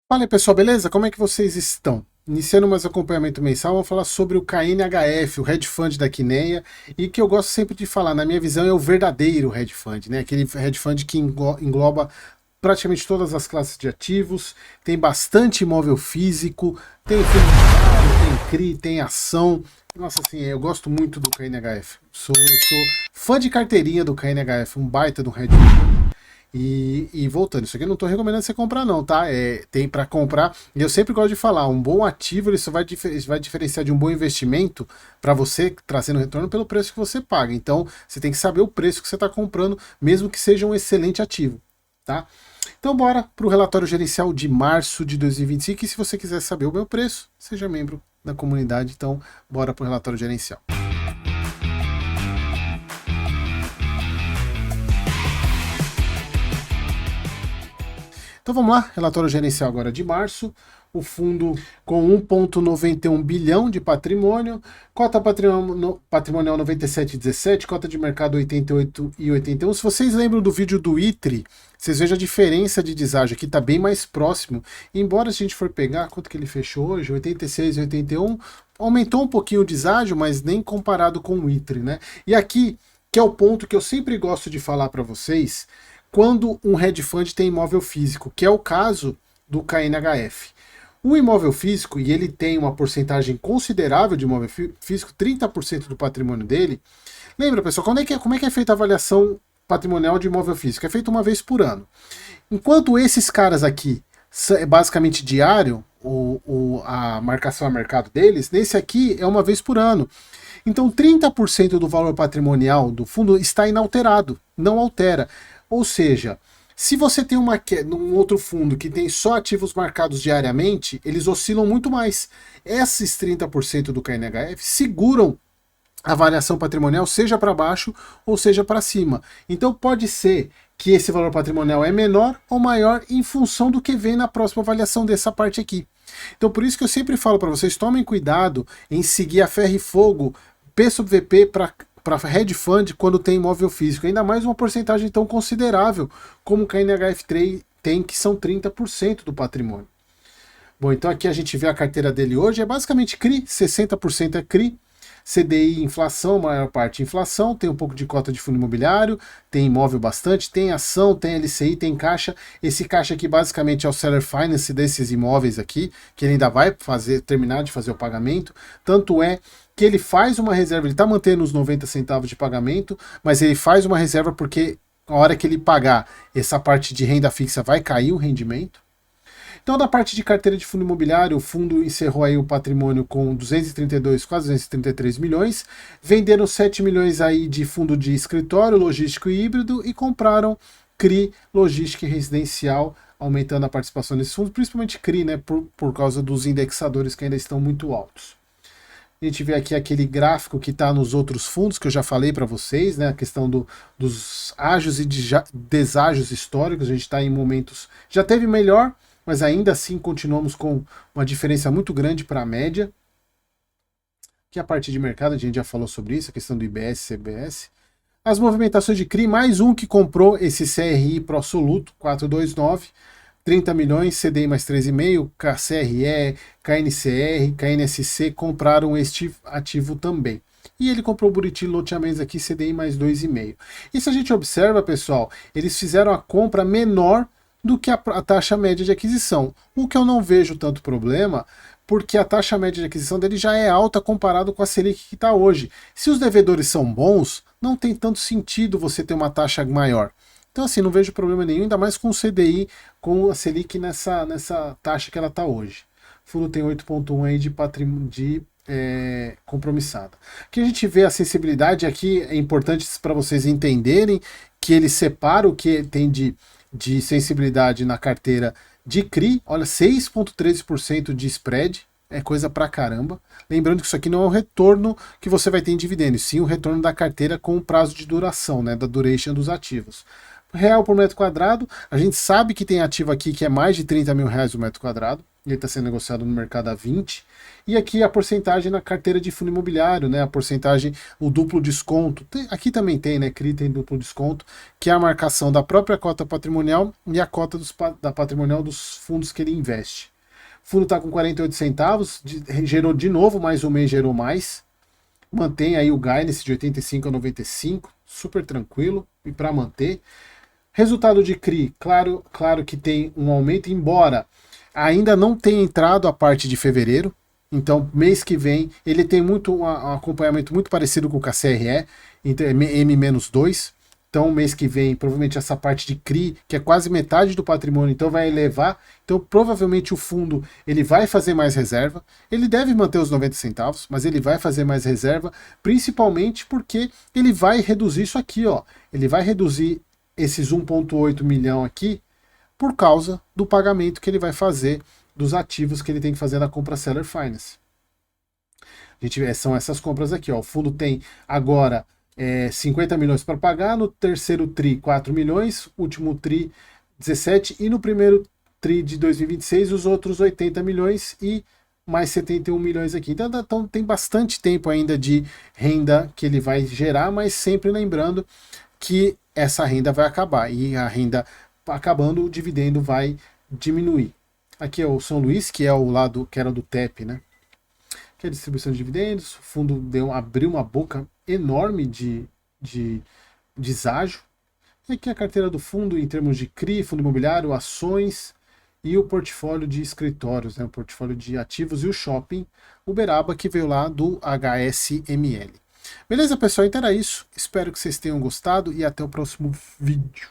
Fala aí, pessoal, beleza? Como é que vocês estão? Iniciando mais acompanhamento mensal, vamos falar sobre o KNHF, o hedge fund da Quineia, e que eu gosto sempre de falar, na minha visão, é o verdadeiro hedge fund, né? Aquele hedge fund que engloba praticamente todas as classes de ativos, tem bastante imóvel físico, tem fundo imobiliário, tem CRI, tem ação. Nossa, assim, eu gosto muito do KNHF. Eu sou fã de carteirinha do KNHF, um baita do hedge fund. E voltando, isso aqui eu não estou recomendando você comprar não, tá? Tem para comprar, e eu sempre gosto de falar, um bom ativo ele só vai diferenciar de um bom investimento para você trazendo retorno pelo preço que você paga. Então você tem que saber o preço que você está comprando, mesmo que seja um excelente ativo, tá? Então bora para o relatório gerencial de março de 2025, e se você quiser saber o meu preço, seja membro da comunidade, então bora para o relatório gerencial. Então vamos lá, relatório gerencial agora de março, o fundo com 1,91 bilhão de patrimônio, cota patrimonial 97,17, cota de mercado 88,81. Se vocês lembram do vídeo do ITRI, vocês vejam a diferença de deságio aqui, está bem mais próximo, embora se a gente for pegar, quanto que ele fechou hoje, 86,81, aumentou um pouquinho o deságio, mas nem comparado com o ITRI, né? E aqui, que é o ponto que eu sempre gosto de falar para vocês, quando um hedge fund tem imóvel físico, que é o caso do KNHF. O imóvel físico, e ele tem uma porcentagem considerável de imóvel físico, 30% do patrimônio dele. Lembra, pessoal, como é que é feita a avaliação patrimonial de imóvel físico? É feita uma vez por ano. Enquanto esses caras aqui é basicamente diário, a marcação a mercado deles, nesse aqui é uma vez por ano. Então 30% do valor patrimonial do fundo está inalterado, não altera. Ou seja, se você tem um outro fundo que tem só ativos marcados diariamente, eles oscilam muito mais. Esses 30% do KNHF seguram a variação patrimonial, seja para baixo ou seja para cima. Então pode ser que esse valor patrimonial é menor ou maior em função do que vem na próxima avaliação dessa parte aqui. Então por isso que eu sempre falo para vocês, tomem cuidado em seguir a ferro e fogo P sobre VP para hedge fund quando tem imóvel físico, ainda mais uma porcentagem tão considerável como o KNHF3 tem, que são 30% do patrimônio. Bom, então aqui a gente vê a carteira dele hoje, é basicamente CRI, 60% é CRI, CDI inflação, maior parte inflação, tem um pouco de cota de fundo imobiliário, tem imóvel bastante, tem ação, tem LCI, tem caixa. Esse caixa aqui basicamente é o seller finance desses imóveis aqui, que ele ainda vai terminar de fazer o pagamento, tanto é que ele faz uma reserva, ele está mantendo os 90 centavos de pagamento, mas ele faz uma reserva porque a hora que ele pagar essa parte de renda fixa vai cair o rendimento. Então, da parte de carteira de fundo imobiliário, o fundo encerrou aí o patrimônio com 232, quase 233 milhões, venderam 7 milhões aí de fundo de escritório, logístico e híbrido e compraram CRI, logística e residencial, aumentando a participação nesse fundo, principalmente CRI, né, por causa dos indexadores que ainda estão muito altos. A gente vê aqui aquele gráfico que está nos outros fundos, que eu já falei para vocês, né? A questão dos ágios e deságios históricos. A gente está em momentos... Já teve melhor, mas ainda assim continuamos com uma diferença muito grande para a média. Aqui a parte de mercado, a gente já falou sobre isso, a questão do IBS, CBS. As movimentações de CRI, mais um que comprou esse CRI Pro Soluto, 429, 30 milhões, CDI mais 3,5, KCRE, KNCR, KNSC compraram este ativo também. E ele comprou o Buriti Loteamentos aqui, CDI mais 2,5. E se a gente observa, pessoal, eles fizeram a compra menor do que a taxa média de aquisição. O que eu não vejo tanto problema, porque a taxa média de aquisição dele já é alta comparado com a Selic que está hoje. Se os devedores são bons, não tem tanto sentido você ter uma taxa maior. Então assim, não vejo problema nenhum, ainda mais com o CDI, com a Selic nessa taxa que ela está hoje. O fundo tem 8,1 aí de patrimônio compromissada. Aqui a gente vê a sensibilidade, aqui é importante para vocês entenderem que ele separa o que tem de sensibilidade na carteira de CRI, olha, 6,13% de spread, é coisa pra caramba. Lembrando que isso aqui não é o retorno que você vai ter em dividendos, sim o retorno da carteira com o prazo de duração, né, da duration dos ativos. Real por metro quadrado, a gente sabe que tem ativo aqui que é mais de 30 mil reais o metro quadrado, ele está sendo negociado no mercado a 20. E aqui a porcentagem na carteira de fundo imobiliário, né? A porcentagem, o duplo desconto. Aqui também tem, né? CRI tem duplo desconto, que é a marcação da própria cota patrimonial e a cota da patrimonial dos fundos que ele investe. O fundo está com 48 centavos, gerou de novo, mais um mês gerou mais. Mantém aí o guidance de 85 a 95, super tranquilo e para manter. Resultado de CRI, claro que tem um aumento, embora ainda não tenha entrado a parte de fevereiro. Então, mês que vem, ele tem um acompanhamento muito parecido com o KCRE, então M-2. Então, mês que vem, provavelmente essa parte de CRI, que é quase metade do patrimônio, então vai elevar. Então, provavelmente o fundo ele vai fazer mais reserva. Ele deve manter os 90 centavos, mas ele vai fazer mais reserva, principalmente porque ele vai reduzir isso aqui, ó. Ele vai reduzir esses 1,8 milhão aqui por causa do pagamento que ele vai fazer dos ativos que ele tem que fazer na compra Seller Finance. São essas compras aqui, ó. O fundo tem agora 50 milhões para pagar, no terceiro TRI 4 milhões, último TRI 17 e no primeiro TRI de 2026 os outros 80 milhões e mais 71 milhões aqui. Então tem bastante tempo ainda de renda que ele vai gerar, mas sempre lembrando que essa renda vai acabar e a renda acabando, o dividendo vai diminuir. Aqui é o São Luís, que é o lado que era do TEP, né? Que é a distribuição de dividendos. O fundo abriu uma boca enorme de deságio. E aqui a carteira do fundo em termos de CRI, fundo imobiliário, ações e o portfólio de escritórios, né? O portfólio de ativos e o shopping Uberaba, que veio lá do HSML. Beleza, pessoal? Então era isso. Espero que vocês tenham gostado e até o próximo vídeo.